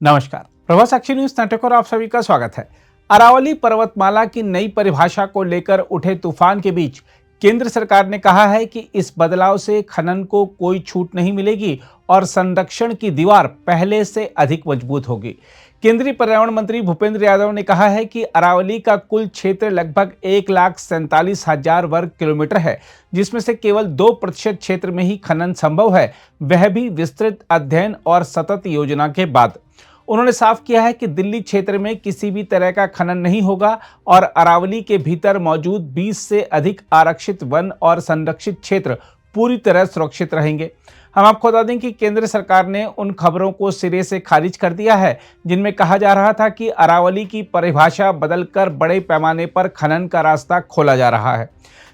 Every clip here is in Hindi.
नमस्कार, प्रभा साक्षी न्यूज नेटवर्क और आप सभी का स्वागत है। अरावली पर्वतमाला की नई परिभाषा को लेकर उठे तूफान के बीच केंद्र सरकार ने कहा है कि इस बदलाव से खनन को कोई छूट नहीं मिलेगी और संरक्षण की दीवार पहले से अधिक मजबूत होगी। केंद्रीय पर्यावरण मंत्री भूपेंद्र यादव ने कहा है कि अरावली का कुल क्षेत्र लगभग 1,47,000 वर्ग किलोमीटर है, जिसमें से केवल 2% क्षेत्र में ही खनन संभव है, वह भी विस्तृत अध्ययन और सतत योजना के बाद। उन्होंने साफ किया है कि दिल्ली क्षेत्र में किसी भी तरह का खनन नहीं होगा और अरावली के भीतर मौजूद 20 से अधिक आरक्षित वन और संरक्षित क्षेत्र पूरी तरह सुरक्षित रहेंगे। हम आपको बता दें कि केंद्र सरकार ने उन खबरों को सिरे से खारिज कर दिया है जिनमें कहा जा रहा था कि अरावली की परिभाषा बदलकर बड़े पैमाने पर खनन का रास्ता खोला जा रहा है।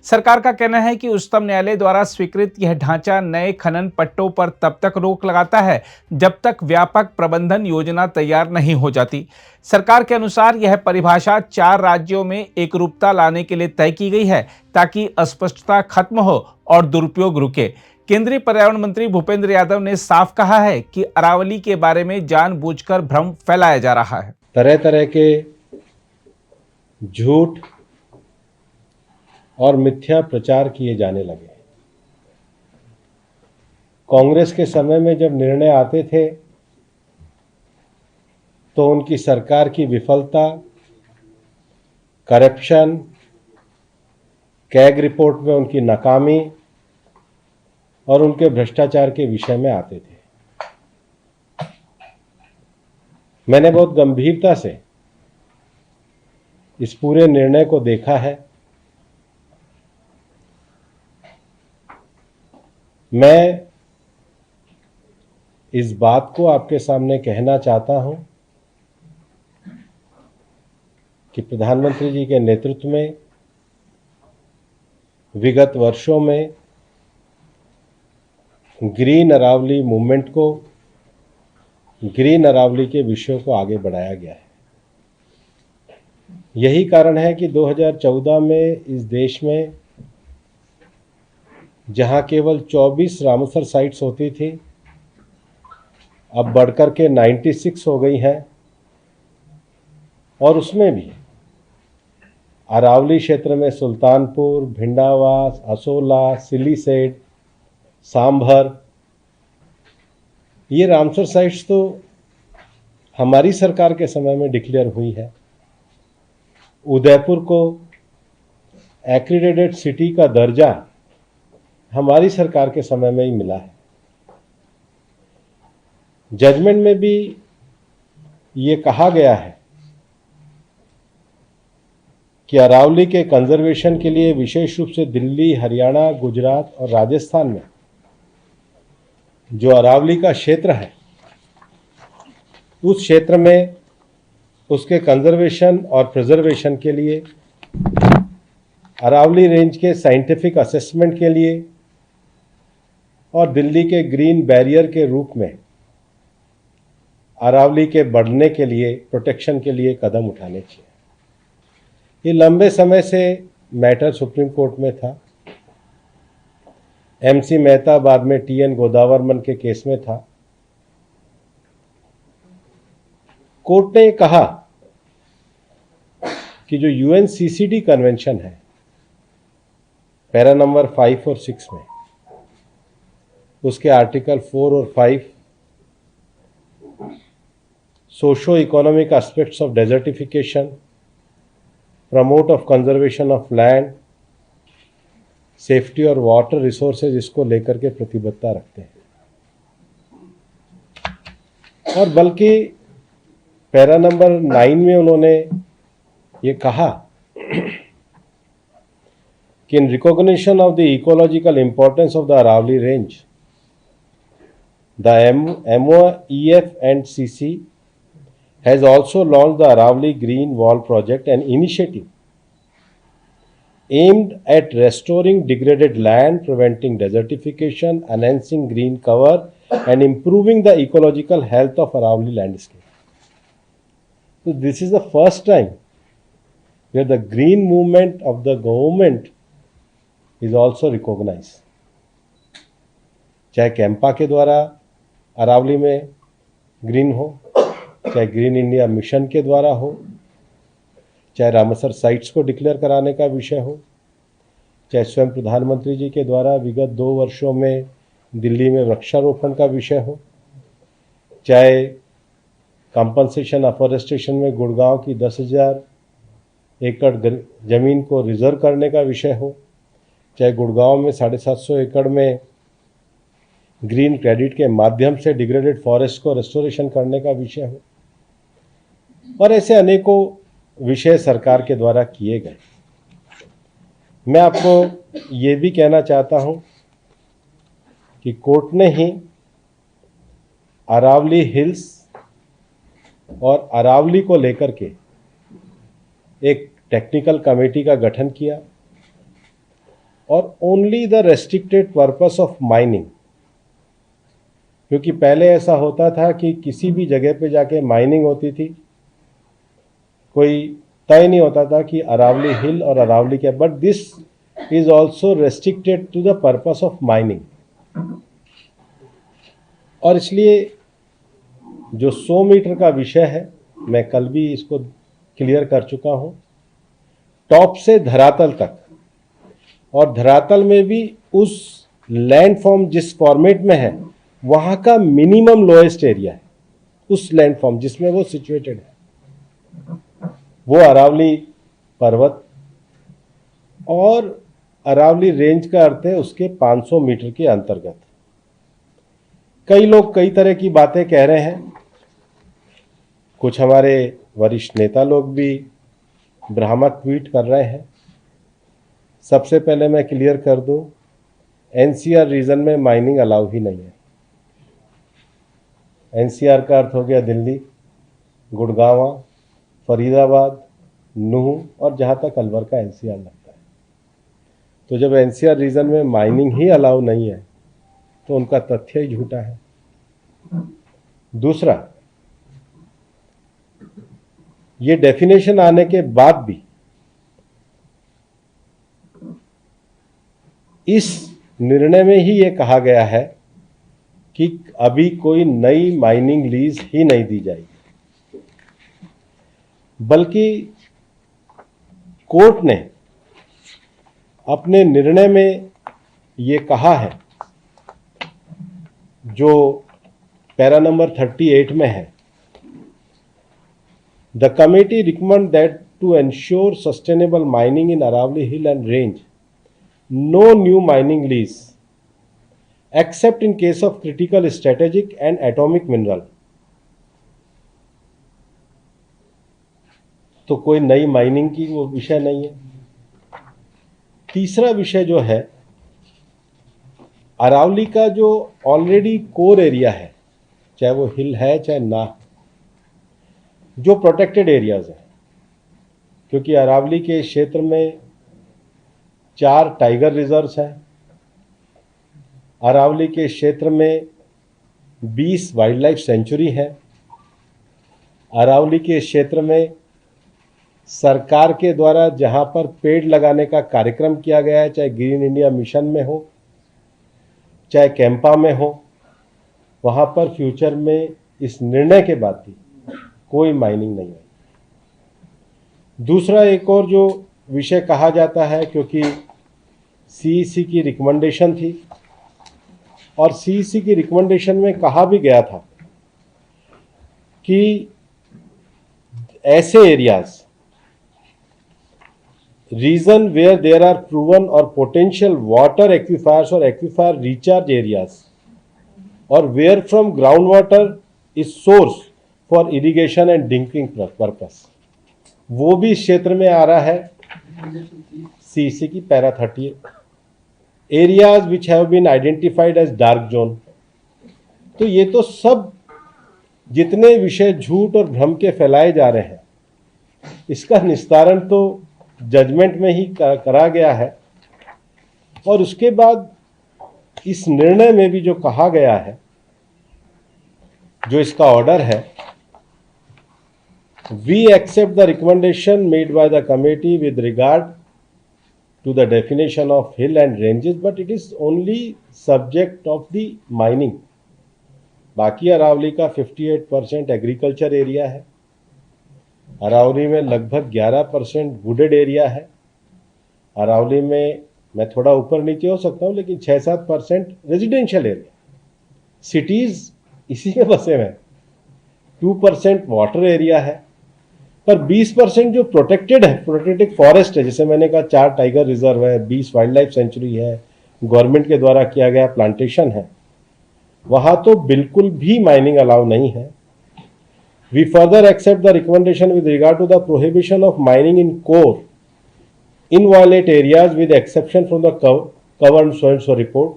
सरकार का कहना है कि उच्चतम न्यायालय द्वारा स्वीकृत यह ढांचा नए खनन पट्टों पर तब तक रोक लगाता है जब तक व्यापक प्रबंधन योजना तैयार नहीं हो जाती। सरकार के अनुसार यह परिभाषा 4 राज्यों में एकरूपता लाने के लिए तय की गई है ताकि अस्पष्टता खत्म हो और दुरुपयोग रुके। केंद्रीय पर्यावरण मंत्री भूपेंद्र यादव ने साफ कहा है कि अरावली के बारे में जानबूझकर भ्रम फैलाया जा रहा है। तरह तरह के झूठ और मिथ्या प्रचार किए जाने लगे। कांग्रेस के समय में जब निर्णय आते थे तो उनकी सरकार की विफलता, करप्शन, कैग रिपोर्ट में उनकी नाकामी और उनके भ्रष्टाचार के विषय में आते थे। मैंने बहुत गंभीरता से इस पूरे निर्णय को देखा है। मैं इस बात को आपके सामने कहना चाहता हूं कि प्रधानमंत्री जी के नेतृत्व में विगत वर्षों में ग्रीन अरावली मूवमेंट को, ग्रीन अरावली के विषयों को आगे बढ़ाया गया है। यही कारण है कि 2014 में इस देश में जहां केवल 24 रामसर साइट्स होती थी, अब बढ़कर के 96 हो गई हैं और उसमें भी अरावली क्षेत्र में सुल्तानपुर, भिंडावास, असोला, सिलीसेड, सांभर, ये रामसर साइट्स तो हमारी सरकार के समय में डिक्लेयर हुई है। उदयपुर को एक्रीडेटेड सिटी का दर्जा हमारी सरकार के समय में ही मिला है। जजमेंट में भी ये कहा गया है कि अरावली के कंजर्वेशन के लिए विशेष रूप से दिल्ली, हरियाणा, गुजरात और राजस्थान में जो अरावली का क्षेत्र है, उस क्षेत्र में उसके कंजर्वेशन और प्रिजर्वेशन के लिए, अरावली रेंज के साइंटिफिक असेसमेंट के लिए और दिल्ली के ग्रीन बैरियर के रूप में अरावली के बढ़ने के लिए, प्रोटेक्शन के लिए कदम उठाने चाहिए। ये लंबे समय से मैटर सुप्रीम कोर्ट में था। MC मेहता बाद में TN गोदावरमन के केस में था। कोर्ट ने कहा कि जो UNCCD कन्वेंशन है, पैरा नंबर 5 और 6 में, उसके आर्टिकल 4 और 5 socio economic aspects of desertification, promote of conservation of land, safety और वाटर रिसोर्सेज, इसको लेकर के प्रतिबद्धता रखते हैं। और बल्कि पैरा नंबर 9 में उन्होंने ये कहा कि in recognition of the ecological importance of the Aravali range, the MOEF and CC has also launched the Aravali Green Wall Project, an initiative aimed at restoring degraded land, preventing desertification, enhancing green cover, and improving the ecological health of Aravali landscape. So this is the first time where the green movement of the government is also recognized. चाहे कैंपा के द्वारा अरावली में ग्रीन हो, चाहे ग्रीन इंडिया मिशन के द्वारा हो, चाहे रामसर साइट्स को डिक्लेयर कराने का विषय हो, चाहे स्वयं प्रधानमंत्री जी के द्वारा विगत 2 वर्षों में दिल्ली में वृक्षारोपण का विषय हो, चाहे कंपनसेशन अफॉरेस्टेशन में गुड़गांव की 10,000 एकड़ जमीन को रिजर्व करने का विषय हो, चाहे गुड़गांव में 750 एकड़ में ग्रीन क्रेडिट के माध्यम से डिग्रेडेड फॉरेस्ट को रेस्टोरेशन करने का विषय हो, और ऐसे अनेकों विषय सरकार के द्वारा किए गए। मैं आपको ये भी कहना चाहता हूं कि कोर्ट ने ही अरावली हिल्स और अरावली को लेकर के एक टेक्निकल कमेटी का गठन किया और only the restricted purpose of mining, क्योंकि पहले ऐसा होता था कि किसी भी जगह पे जाके माइनिंग होती थी, कोई तय नहीं होता था कि अरावली हिल और अरावली क्या, but this is also restricted to the purpose of mining. और इसलिए जो 100 मीटर का विषय है, मैं कल भी इसको क्लियर कर चुका हूं, टॉप से धरातल तक, और धरातल में भी उस लैंड फॉर्म जिस फॉर्मेट में है वहां का मिनिमम लोएस्ट एरिया है, उस लैंड फॉर्म जिसमें वो सिचुएटेड है, वो अरावली पर्वत और अरावली रेंज का अर्थ है उसके 500 मीटर के अंतर्गत। कई लोग कई तरह की बातें कह रहे हैं, कुछ हमारे वरिष्ठ नेता लोग भी भ्रामक ट्वीट कर रहे हैं। सबसे पहले मैं क्लियर कर दूं, एनसीआर रीजन में माइनिंग अलाउ ही नहीं है। एनसीआर का अर्थ हो गया दिल्ली, गुड़गांव, फरीदाबाद, नूह और जहां तक अलवर का एनसीआर लगता है। तो जब एनसीआर रीजन में माइनिंग ही अलाउ नहीं है तो उनका तथ्य ही झूठा है। दूसरा, ये डेफिनेशन आने के बाद भी इस निर्णय में ही ये कहा गया है कि अभी कोई नई माइनिंग लीज ही नहीं दी जाएगी, बल्कि कोर्ट ने अपने निर्णय में ये कहा है, जो पैरा नंबर 38 में है, the committee recommend that to ensure sustainable mining in Aravalli hill and range, no new mining lease except in case of critical strategic and atomic mineral। तो कोई नई माइनिंग की वो विषय नहीं है। तीसरा विषय जो है, अरावली का जो ऑलरेडी कोर एरिया है, चाहे वो हिल है चाहे ना, जो प्रोटेक्टेड एरियाज हैं, क्योंकि अरावली के क्षेत्र में 4 टाइगर रिजर्व्स हैं, अरावली के क्षेत्र में 20 वाइल्ड लाइफ सेंचुरी है, अरावली के क्षेत्र में सरकार के द्वारा जहां पर पेड़ लगाने का कार्यक्रम किया गया है, चाहे ग्रीन इंडिया मिशन में हो चाहे कैंपा में हो, वहां पर फ्यूचर में इस निर्णय के बाद भी कोई माइनिंग नहीं है। दूसरा एक और जो विषय कहा जाता है, क्योंकि सीईसी की रिकमेंडेशन थी और सीईसी की रिकमेंडेशन में कहा भी गया था कि ऐसे areas, region where there are proven और पोटेंशियल वाटर एक्विफायर्स और एक्विफायर रिचार्ज एरियाज, और where from ground water is source for irrigation and drinking purpose, वो भी इस क्षेत्र में आ रहा है। सीईसी की para 38, areas which have been identified as dark zone. तो ये तो सब जितने विषय झूठ और भ्रम के फैलाए जा रहे हैं, इसका निस्तारण तो जजमेंट में ही करा गया है। और उसके बाद इस निर्णय में भी जो कहा गया है, जो इसका ऑर्डर है, we accept the recommendation made by the committee with regard to the definition of hill and ranges, but it is only subject of the mining, बाकी अरावली का 58% एग्रीकल्चर एरिया है। अरावली में लगभग 11% वुडेड एरिया है। अरावली में मैं थोड़ा ऊपर नीचे हो सकता हूँ, लेकिन 6-7% रेजिडेंशियल एरिया। सिटीज इसी में बसे हुए हैं। 2% वाटर एरिया है, पर 20% जो प्रोटेक्टेड है, प्रोटेक्टेड फॉरेस्ट है, जैसे मैंने कहा 4 टाइगर रिजर्व है, 20 वाइल्ड लाइफ सेंचुरी है, गवर्नमेंट के द्वारा किया गया प्लांटेशन है, वहां तो बिल्कुल भी माइनिंग अलाउ नहीं है। We further accept the recommendation with regard to the prohibition of mining in core inviolate areas with exception from the covered so report.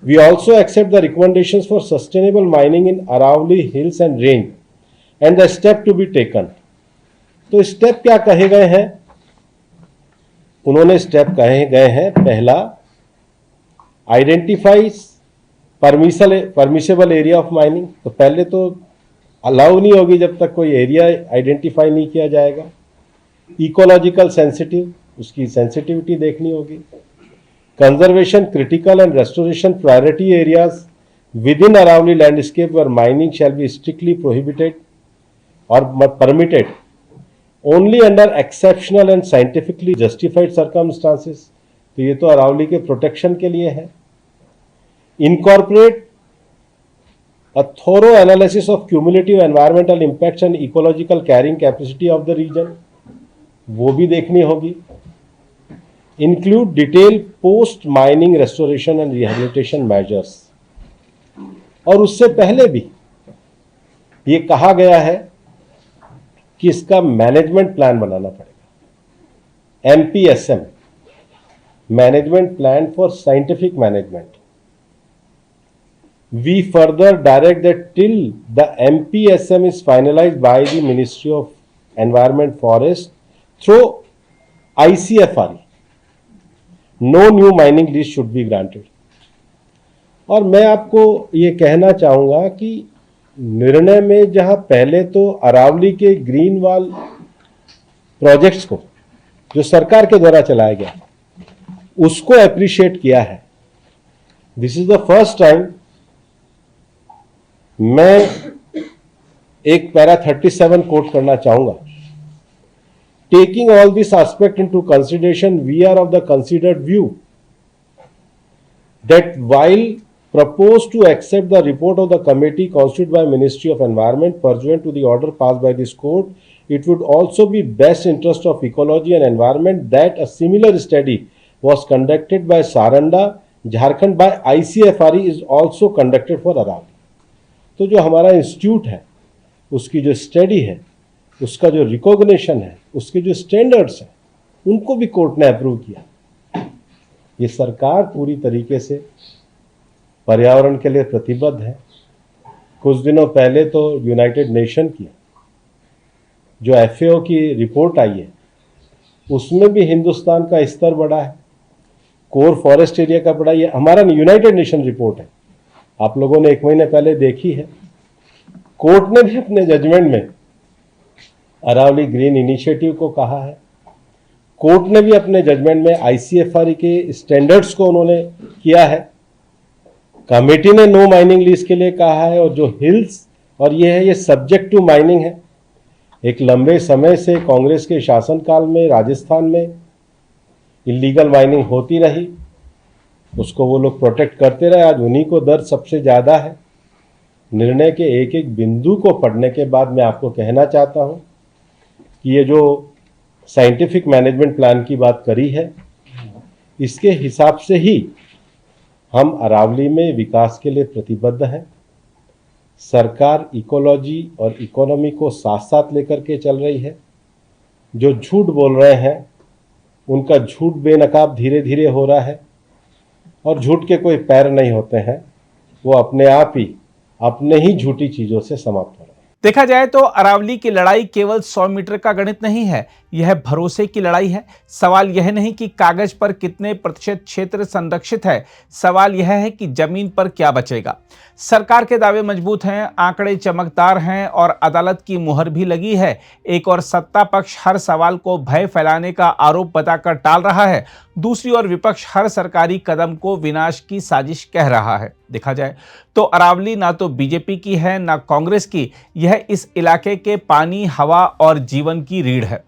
We also accept the recommendations for sustainable mining in Aravalli hills and range and the step to be taken. तो स्टेप क्या कहे गए हैं? उन्होंने स्टेप कहे गए हैं, पहला, identify permissible area of mining. तो पहले तो अलाउ नहीं होगी जब तक कोई एरिया आइडेंटिफाई नहीं किया जाएगा। इकोलॉजिकल सेंसिटिव, उसकी सेंसिटिविटी देखनी होगी। Conservation critical and restoration priority areas within Aravalli landscape where mining shall be strictly prohibited और permitted only under exceptional and scientifically justified circumstances. तो ये तो अरावली के प्रोटेक्शन के लिए है। Incorporate a thorough analysis of cumulative environmental impacts and ecological carrying capacity of the region, वो भी देखनी होगी। Include detail post mining restoration and rehabilitation measures. और उससे पहले भी ये कहा गया है कि इसका मैनेजमेंट प्लान बनाना पड़ेगा। MPSM, management plan for scientific management. We further direct that till the MPSM is finalized by the Ministry of Environment Forest through ICFRE, no new mining lease should be granted. और मैं आपको ये कहना चाहूँगा कि निर्णय में जहाँ पहले तो अरावली के ग्रीन वॉल प्रोजेक्ट्स को जो सरकार के द्वारा चलाया गया उसको अप्रिशिएट किया है। This is the first time मैं एक पैरा 37 कोट करना चाहूंगा। Taking all this aspect into consideration, we are of the considered view that while proposed to accept the report of the committee constituted by Ministry of Environment pursuant to the order passed by this court, it would also be best interest of ecology and environment that a similar study was conducted by Saranda, Jharkhand by ICFRE is also conducted for Aravali. तो जो हमारा इंस्टीट्यूट है उसकी जो स्टडी है, उसका जो रिकॉग्निशन है, उसके जो स्टैंडर्ड्स हैं, उनको भी कोर्ट ने अप्रूव किया। ये सरकार पूरी तरीके से पर्यावरण के लिए प्रतिबद्ध है। कुछ दिनों पहले तो यूनाइटेड नेशन की जो FAO की रिपोर्ट आई है उसमें भी हिंदुस्तान का स्तर बढ़ा है, कोर फॉरेस्ट एरिया का बढ़ा। ये हमारा यूनाइटेड नेशन रिपोर्ट है, आप लोगों ने 1 महीने पहले देखी है। कोर्ट ने भी अपने जजमेंट में अरावली ग्रीन इनिशिएटिव को कहा है। कोर्ट ने भी अपने जजमेंट में ICFRE के स्टैंडर्ड्स को उन्होंने किया है। कमेटी ने नो माइनिंग लीज के लिए कहा है, और जो हिल्स और ये है, ये सब्जेक्ट टू माइनिंग है। एक लंबे समय से कांग्रेस के शासनकाल में राजस्थान में इलीगल माइनिंग होती रही, उसको वो लोग प्रोटेक्ट करते रहे। आज उन्हीं को दर्द सबसे ज़्यादा है। निर्णय के एक एक बिंदु को पढ़ने के बाद मैं आपको कहना चाहता हूँ कि ये जो साइंटिफिक मैनेजमेंट प्लान की बात करी है, इसके हिसाब से ही हम अरावली में विकास के लिए प्रतिबद्ध हैं। सरकार इकोलॉजी और इकोनॉमी को साथ साथ लेकर के चल रही है। जो झूठ बोल रहे हैं उनका झूठ बेनकाब धीरे धीरे हो रहा है, और झूठ के कोई पैर नहीं होते हैं, वो अपने आप ही अपने ही झूठी चीज़ों से समाप्त हो रहे हैं। देखा जाए तो अरावली की लड़ाई केवल 100 मीटर का गणित नहीं है, यह भरोसे की लड़ाई है। सवाल यह नहीं कि कागज पर कितने प्रतिशत क्षेत्र संरक्षित है, सवाल यह है कि जमीन पर क्या बचेगा। सरकार के दावे मजबूत हैं, आंकड़े चमकदार हैं और अदालत की मुहर भी लगी है। एक और सत्ता पक्ष हर सवाल को भय फैलाने का आरोप बताकर टाल रहा है, दूसरी ओर विपक्ष हर सरकारी कदम को विनाश की साजिश कह रहा है। देखा जाए तो अरावली ना तो बीजेपी की है ना कांग्रेस की, यह इस इलाके के पानी, हवा और जीवन की रीढ़ है।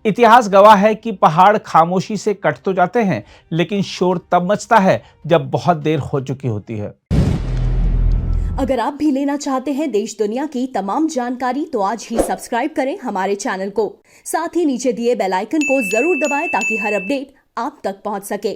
इतिहास गवाह है कि पहाड़ खामोशी से कट तो जाते हैं, लेकिन शोर तब मचता है जब बहुत देर हो चुकी होती है। अगर आप भी लेना चाहते हैं देश दुनिया की तमाम जानकारी तो आज ही सब्सक्राइब करें हमारे चैनल को। साथ ही नीचे दिए बेल आइकन को जरूर दबाएं ताकि हर अपडेट आप तक पहुंच सके।